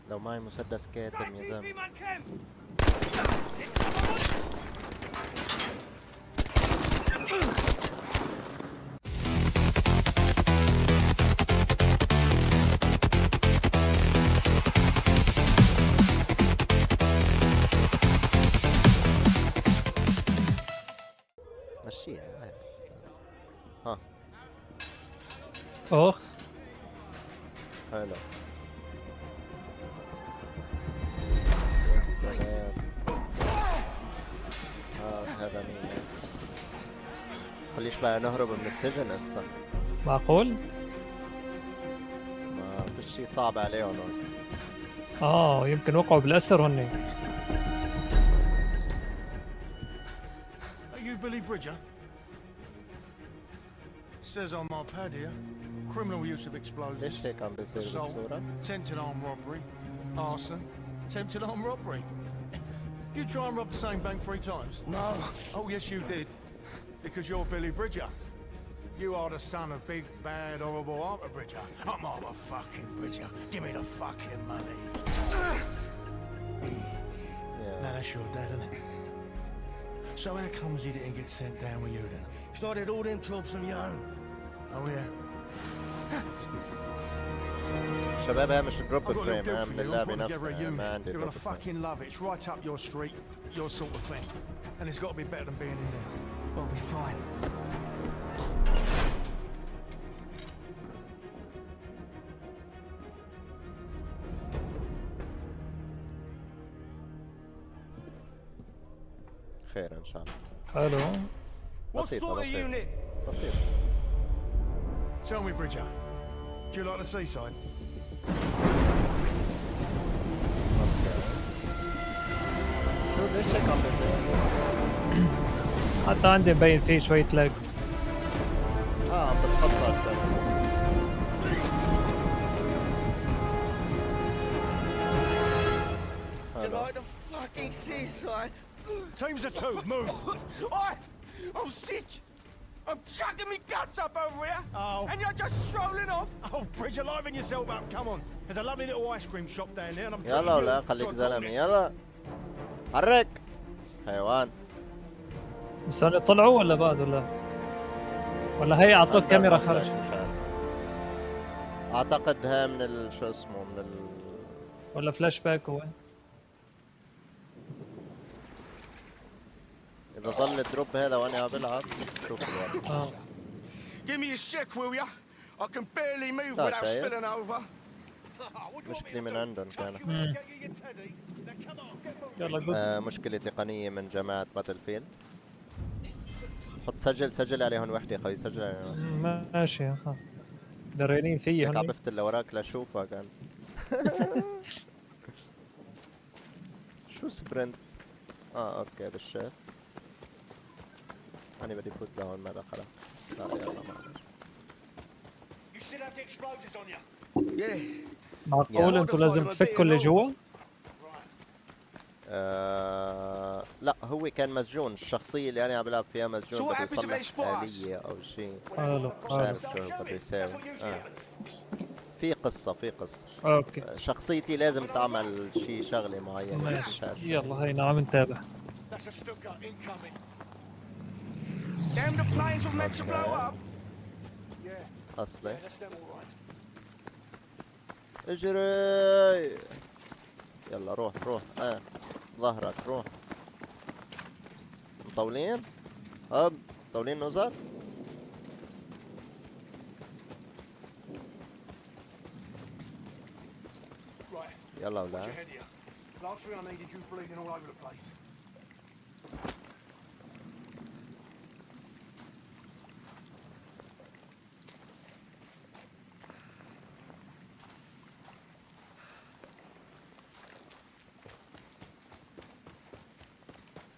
لو معي مسدس كاتم يا زلمة. مشيها. ها اخ حلو. يا سلام. هذا مين؟ خليش بقى نهرب من السجن هسه. معقول؟ ما فيش شي صعب عليهم هون. يمكن وقعوا بالاسر هن. Are you Billy Bridger? Says on my pad here, criminal use of explosives, ليش هيك عم بيصير assault, بالصورة؟ attempted armed robbery, arson, attempted armed robbery. Did you try and rob the same bank 3 times? No. Oh yes you did. Because you're Billy Bridger. You are the son of big, bad, horrible Arthur Bridger. I'm Arthur fucking Bridger. Give me the fucking money. Now that's your dad, isn't it? So how comes he didn't get sent down with you then? Because I did all them jobs on your own. Oh yeah? شباب هي مش دروب I've got a little فريم، deal هي for من you. I'm اللعبة putting together a نفسها، ما unit. عندي You're دروب gonna فريم. fucking love it. It's right up your street, your sort of thing. And it's got to be better than being in there. I'll be fine. خير ان شاء الله. حلو. What بسيطة sort of بسيطة. unit? بسيطة. Tell me, Bridger. Do you like the seaside? شو ليش هيك عم بيصير؟ حتى عندي مبين فيه شوية لاج. عم بتخطى كمان. Do you like the fucking seaside? Teams of 2, move. I'm sick. I'm chucking me guts up over here. Oh. And you're just strolling off. Oh, Bridger, liven yourself up. Come on. There's a lovely little ice cream shop down there, and I'm يلا ولا خليك زلمة، يلا حرك حيوان. لسه طلعوا ولا بعد ولا هي اعطوك هلا كاميرا هلا خارج؟ مش عارف. اعتقد هاي من شو اسمه من ولا فلاش باك هو؟ اذا ضل الدروب هذا وانا عم بلعب شوف الوضع. Give me a sec, will ya? I can barely move لا without شايف. spilling over. مشكلة من عندهم كانت. يلا جود. مشكلة تقنية من جماعة باتل فيلد. حط سجل عليهم وحدة يا خوي، سجل عليهم. ماشي ها. دريانين فيي هيك هن. عبفت اللي وراك لاشوفك كان. شو سبرنت؟ اوكي بالشيف. أنا بدي فوت لهون ما دخله. لا يلا ما. You still have the explosives on you? Yeah. معقول انتوا لازم تفكوا اللي جوا؟ لا هو كان مسجون، الشخصية اللي أنا عم بلعب فيها مسجون، So what بده happens if they يصلح spot us? آلية أو شيء. حلو مش حلو. عارف شو بده يساوي. في قصة اوكي شخصيتي لازم تعمل شيء شغلة معينة. مش ماشي. عارف. يلا هينا عم نتابع. That's a Stuttgart incoming. Damn, the planes were meant to blow up. أصلي That's them all right. اجري. يلا روح ظهرك روح. مطولين؟ مطولين نزر؟ Right. يلا Watch ولا. your head here. Last thing I need is you bleeding all over the place.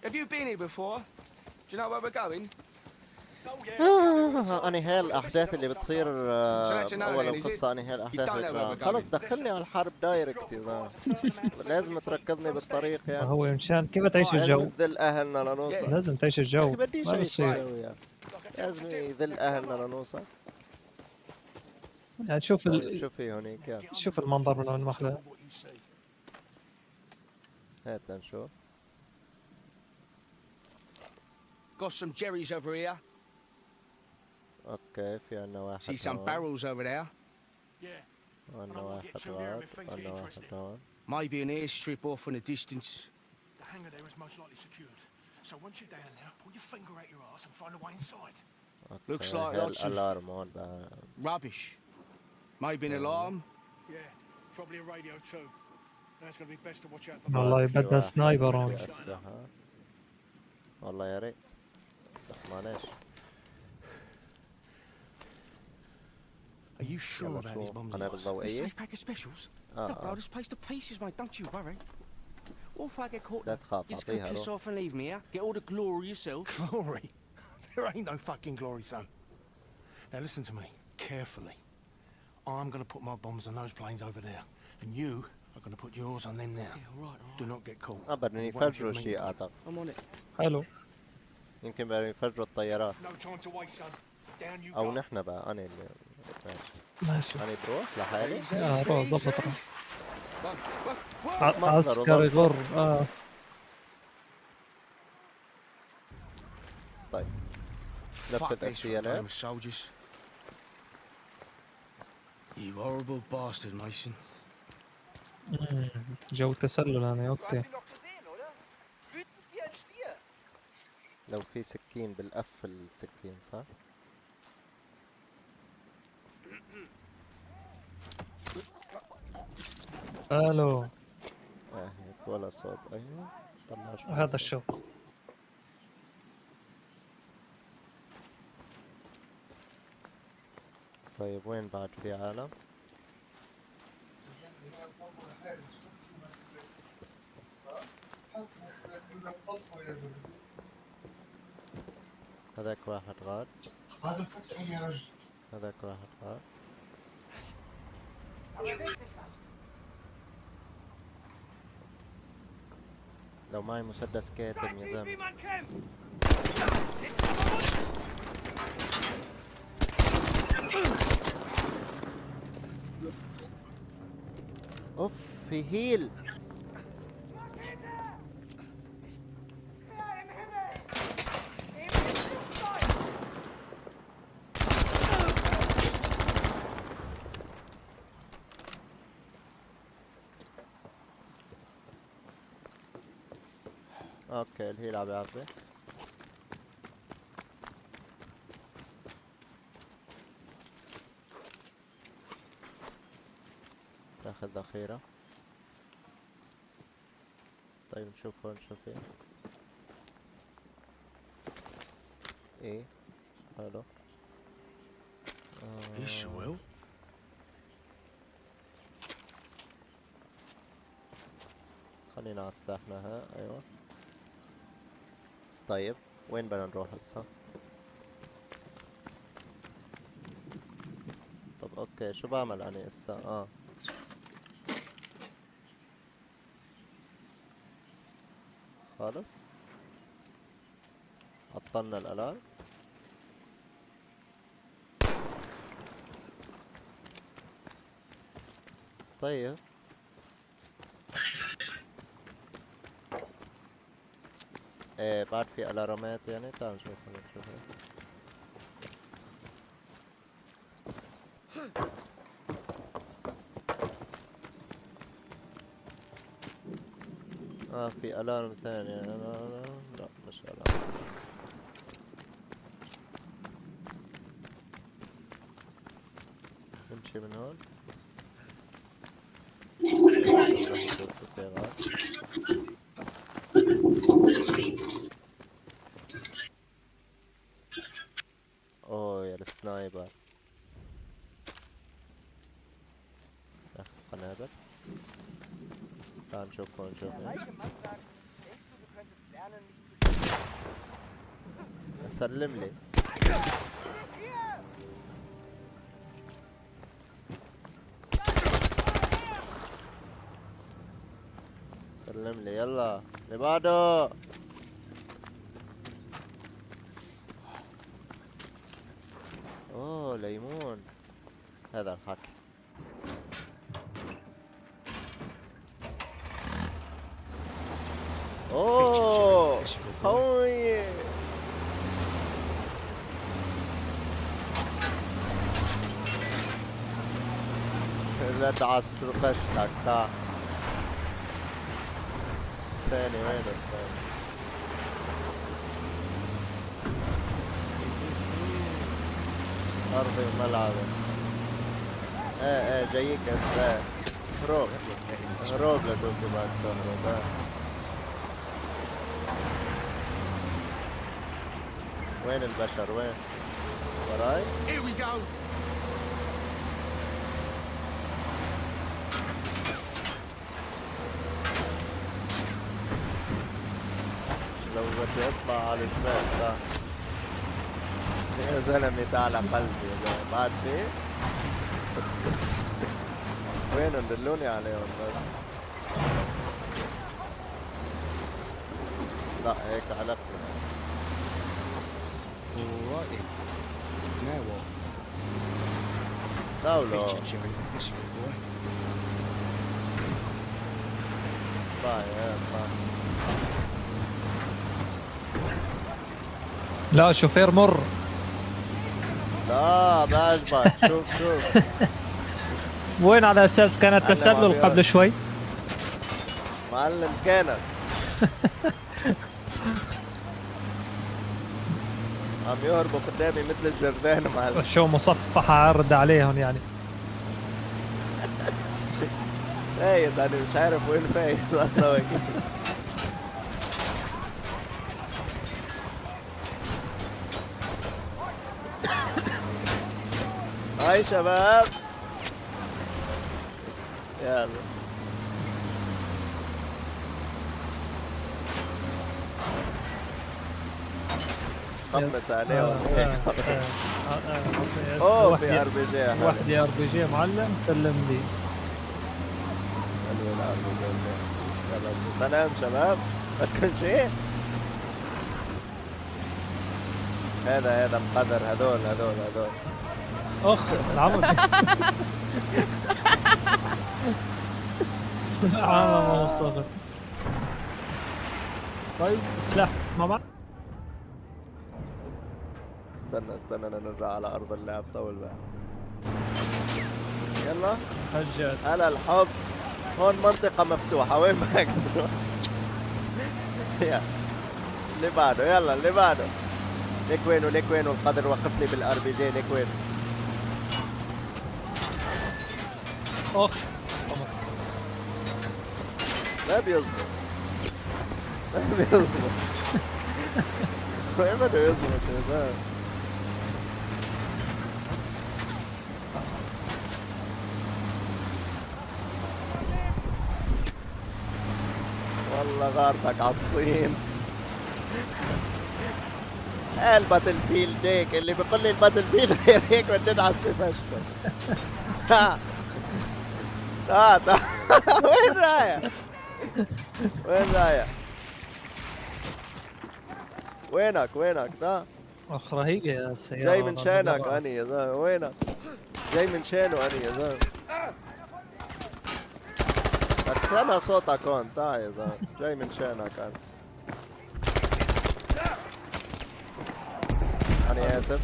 Have you been here before? Do you know where we're going? أنا هاي الأحداث اللي بتصير أول القصة، أنا هاي الأحداث خلص دخلني على الحرب دايركت يا زلمة. لازم تركضني بالطريق يعني. هو مشان كيف تعيش الجو؟ يذل أهلنا لنوصل. لازم تعيش يا الجو. أخي بديش ما أعيش بصير. جو يا أخي. لازم يذل أهلنا لنوصل. يعني شوف طيب شوف في هونيك يلا. شوف المنظر من وين ماخذه. هات لنشوف. Got some jerrys over here. اوكي في عنا واحد See some هون. barrels over there. Yeah. وعنا واحد غاد. وعنا واحد هون. Maybe an airstrip off in the distance. The hangar there is most likely secured. So once you're down there, pull your finger out your ass and find a way inside. اوكي Looks like هي lots of- الالارم هون بقى. Rubbish. Maybe an alarm. Yeah, probably a radio too. Now it's going to be best to watch out the والله في بدنا واحد سنايبر في هون. أسلحة. والله يا ريت بس معلش. Are you sure يلا about شو these bombs? قنابل A ضوئية؟ safe pack of specials. آه، They'll blow آه. this place to pieces, mate. Don't you worry. What if I get caught? لا تخاف You're just gonna أعطيها piss روح. off and leave me here. Get all the glory yourself. Glory? There ain't no fucking glory, son. Now listen to me, carefully. I'm going to put my bombs on those planes over there. And you are going to put yours on them now. Yeah, all right. Do not get caught. بدهم Wait for يفجروا the main شيء point. أعتقد. I'm on it. حلو. يمكن بدهم يفجروا الطيارات. No time to waste, son. Down you أو go. نحن بقى أنا اللي ماشي. ماشي. أنا بروح لحالي. روح ضبط روح. ما أقدر عسكري أضل. غر. طيب Fuck نفذ this for a اغتيالات. game of soldiers. You horrible bastard, Mason. جو تسلل أنا. أوكي. لو في سكين بالقفل السكين صح؟ الو. هيك ولا صوت. ايوه طلع شوي هذا صوت. الشغل. طيب وين بعد في عالم؟ هذاك واحد غاد. هذاك واحد غاد. لو معي مسدس كاتم يا زلمة. اوف في هيل. اوكي الهيل عم يعبي. ناخذ ذخيرة. طيب نشوف هون شو في. ايه حلو. This will. خلينا على سلاحنا ها. ايوه طيب وين بدنا نروح هسا؟ طب اوكي شو بعمل انا هسا؟ خالص عطلنا الالارم. طيب ايه بعد في الارمات يعني. تعال نشوف في الارم ثاني. لا مش الارم. نمشي من هون. اوه يا السنايبر. اخذ قنابل. تعال نشوف هون شو في. سلم لي. سلم لي يلا اللي بعده. اوه ليمون. هذا الحكي. اوه خوي. لا تعصر قشتك تعال. الثاني وين الثاني؟ أرضي وملعبي. ايه جايك ازاي؟ هروب هروب لدوكي بعد تهرب. وين البشر وين؟ وراي؟ Here we go. لو بدي اطلع على الجبال صح. يا زلمة تعال قلبي يا زلمة بعد في؟ وينهم دلوني عليهم بس. لا هيك علقت. Alrighty. Now what? دولة Feature Jerry. This you boy. اطلع يا اطلع. لا شوفير مر. لا بعجبك شوف وين على اساس كانت تسلل قبل شوي؟ معلم كانت. عم يهربوا قدامي مثل الجردان معلم. شو مصفحة عرض عليهم يعني. فايز انا مش عارف وين فايز الله وكيل. هاي شباب يلا خمس عليهم اوه في ار بي جي. واحد ار بي جي معلم سلم لي. حلو الار بي جي. يلا سلام شباب بدكم شيء؟ هذا مقدر هذول اخ العمر. عمر مصطفى. طيب سلاح ما معك؟ استنى نرجع على ارض اللعب طول بقى. يلا هجت. هلا الحب. هون منطقة مفتوحة وين بدك تروح؟ يلا اللي بعده يلا اللي بعده. ليك وين القدر وقفني بالار بي جي ليك وين؟ اخ ما بيزبط وين بده يزبط يا زلمة؟ والله غارتك عالصين. الباتل فيلد هيك اللي بيقول لي الباتل فيلد غير هيك بدي ندعس بفشته. تعال وين رايح؟ وينك تعال. اخ رهيقة يا السيارة. جاي من شانك اني يا زلمه وينك؟ جاي من شانه اني يا زلمه. سامع صوتك هون تعال يا زلمه جاي من شانك انا اسف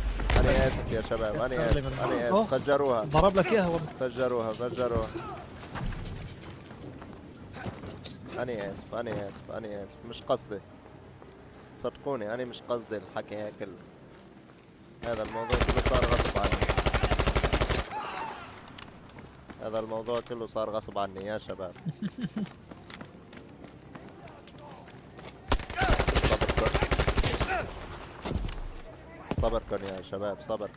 يا شباب انا اسف فجروها. ضرب لك اياها والله. فجروها انا اسف مش قصدي صدقوني انا مش قصدي الحكي هيك هذا الموضوع كله صار غصب عني. هذا الموضوع كله صار غصب عني يا شباب. صبركن يا شباب صبر.